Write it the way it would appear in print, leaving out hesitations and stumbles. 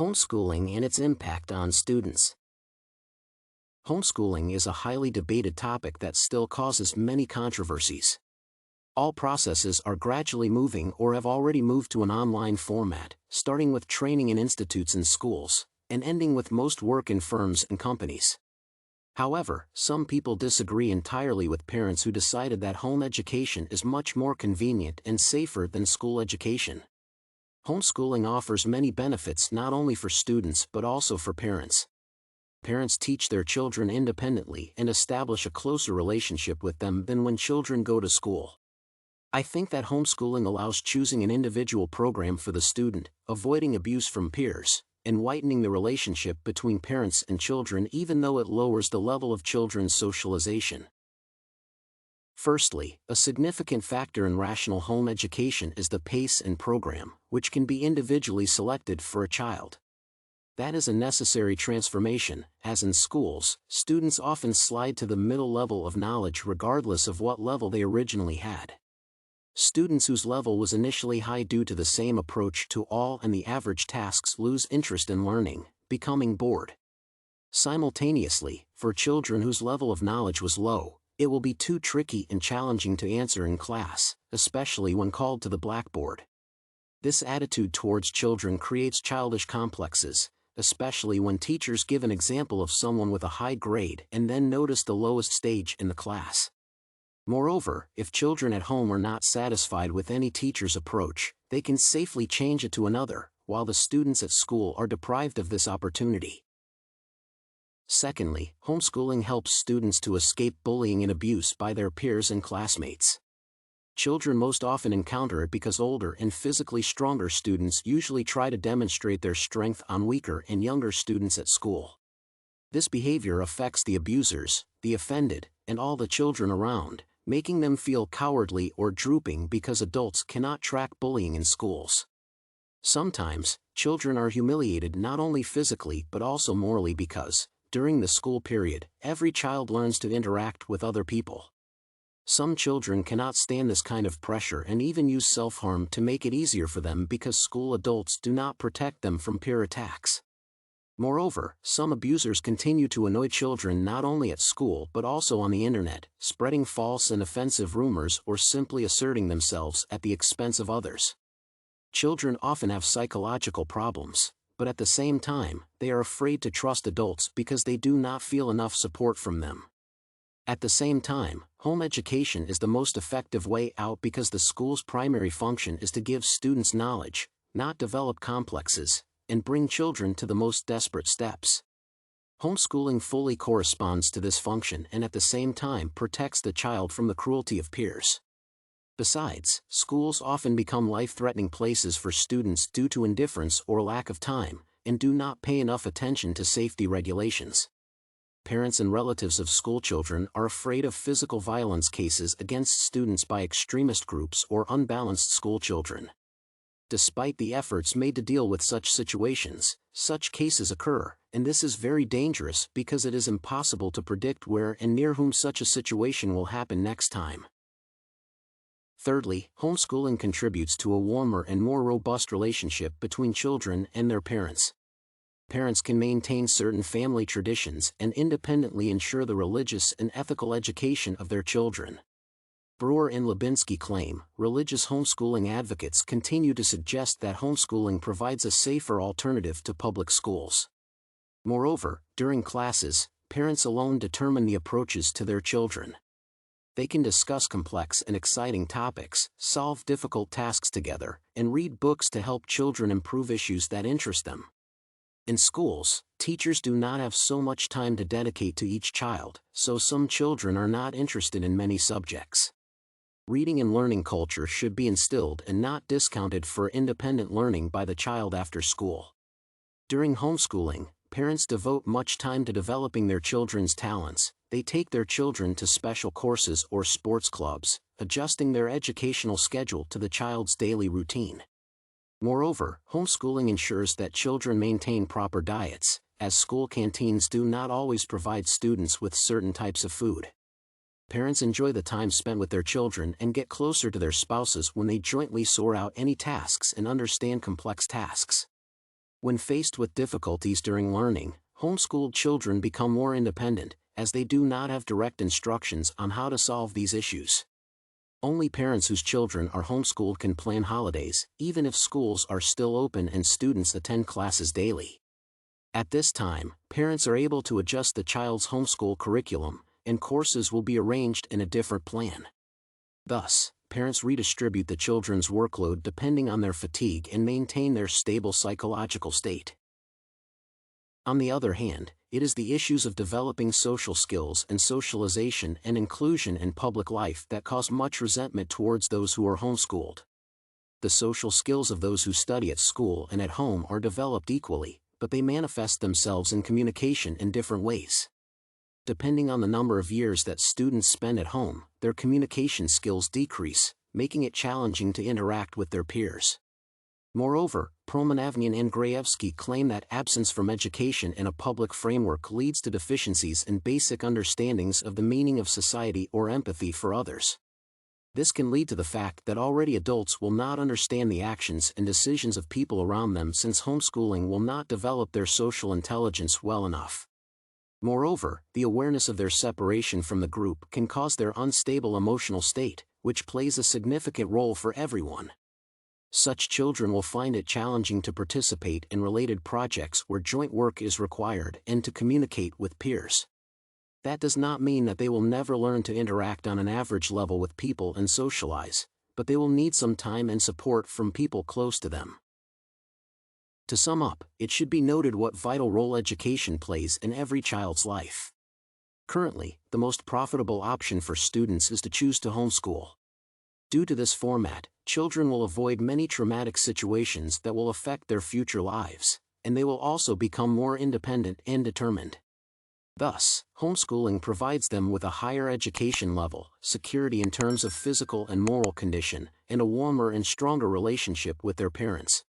Homeschooling and its impact on students. Homeschooling is a highly debated topic that still causes many controversies. All processes are gradually moving or have already moved to an online format, starting with training in institutes and schools, and ending with most work in firms and companies. However, some people disagree entirely with parents who decided that home education is much more convenient and safer than school education. Homeschooling offers many benefits not only for students but also for parents. Parents teach their children independently and establish a closer relationship with them than when children go to school. I think that homeschooling allows choosing an individual program for the student, avoiding abuse from peers, and whitening the relationship between parents and children even though it lowers the level of children's socialization. Firstly, a significant factor in rational home education is the pace and program, which can be individually selected for a child. That is a necessary transformation, as in schools, students often slide to the middle level of knowledge regardless of what level they originally had. Students whose level was initially high due to the same approach to all and the average tasks lose interest in learning, becoming bored. Simultaneously, for children whose level of knowledge was low, it will be too tricky and challenging to answer in class, especially when called to the blackboard. This attitude towards children creates childish complexes, especially when teachers give an example of someone with a high grade and then notice the lowest stage in the class. Moreover, if children at home are not satisfied with any teacher's approach, they can safely change it to another, while the students at school are deprived of this opportunity. Secondly, homeschooling helps students to escape bullying and abuse by their peers and classmates. Children most often encounter it because older and physically stronger students usually try to demonstrate their strength on weaker and younger students at school. This behavior affects the abusers, the offended, and all the children around, making them feel cowardly or drooping because adults cannot track bullying in schools. Sometimes, children are humiliated not only physically but also morally because, during the school period, every child learns to interact with other people. Some children cannot stand this kind of pressure and even use self-harm to make it easier for them because school adults do not protect them from peer attacks. Moreover, some abusers continue to annoy children not only at school but also on the internet, spreading false and offensive rumors or simply asserting themselves at the expense of others. Children often have psychological problems, but at the same time, they are afraid to trust adults because they do not feel enough support from them. At the same time, home education is the most effective way out because the school's primary function is to give students knowledge, not develop complexes, and bring children to the most desperate steps. Homeschooling fully corresponds to this function and at the same time protects the child from the cruelty of peers. Besides, schools often become life-threatening places for students due to indifference or lack of time, and do not pay enough attention to safety regulations. Parents and relatives of schoolchildren are afraid of physical violence cases against students by extremist groups or unbalanced schoolchildren. Despite the efforts made to deal with such situations, such cases occur, and this is very dangerous because it is impossible to predict where and near whom such a situation will happen next time. Thirdly, homeschooling contributes to a warmer and more robust relationship between children and their parents. Parents can maintain certain family traditions and independently ensure the religious and ethical education of their children. Brewer and Lubienski claim, religious homeschooling advocates continue to suggest that homeschooling provides a safer alternative to public schools. Moreover, during classes, parents alone determine the approaches to their children. They can discuss complex and exciting topics, solve difficult tasks together, and read books to help children improve issues that interest them. In schools, teachers do not have so much time to dedicate to each child, so some children are not interested in many subjects. Reading and learning culture should be instilled and not discounted for independent learning by the child after school. During homeschooling, parents devote much time to developing their children's talents. They take their children to special courses or sports clubs, adjusting their educational schedule to the child's daily routine. Moreover, homeschooling ensures that children maintain proper diets, as school canteens do not always provide students with certain types of food. Parents enjoy the time spent with their children and get closer to their spouses when they jointly sort out any tasks and understand complex tasks. When faced with difficulties during learning, homeschooled children become more independent, as they do not have direct instructions on how to solve these issues. Only parents whose children are homeschooled can plan holidays, even if schools are still open and students attend classes daily. At this time, parents are able to adjust the child's homeschool curriculum, and courses will be arranged in a different plan. Thus, parents redistribute the children's workload depending on their fatigue and maintain their stable psychological state. On the other hand, it is the issues of developing social skills and socialization and inclusion in public life that cause much resentment towards those who are homeschooled. The social skills of those who study at school and at home are developed equally, but they manifest themselves in communication in different ways. Depending on the number of years that students spend at home, their communication skills decrease, making it challenging to interact with their peers. Moreover, Pearlman-Avnion and Grayevsky claim that absence from education in a public framework leads to deficiencies in basic understandings of the meaning of society or empathy for others. This can lead to the fact that already adults will not understand the actions and decisions of people around them, since homeschooling will not develop their social intelligence well enough. Moreover, the awareness of their separation from the group can cause their unstable emotional state, which plays a significant role for everyone. Such children will find it challenging to participate in related projects where joint work is required and to communicate with peers. That does not mean that they will never learn to interact on an average level with people and socialize, but they will need some time and support from people close to them. To sum up, it should be noted what vital role education plays in every child's life. Currently, the most profitable option for students is to choose to homeschool. Due to this format, children will avoid many traumatic situations that will affect their future lives, and they will also become more independent and determined. Thus, homeschooling provides them with a higher education level, security in terms of physical and moral condition, and a warmer and stronger relationship with their parents.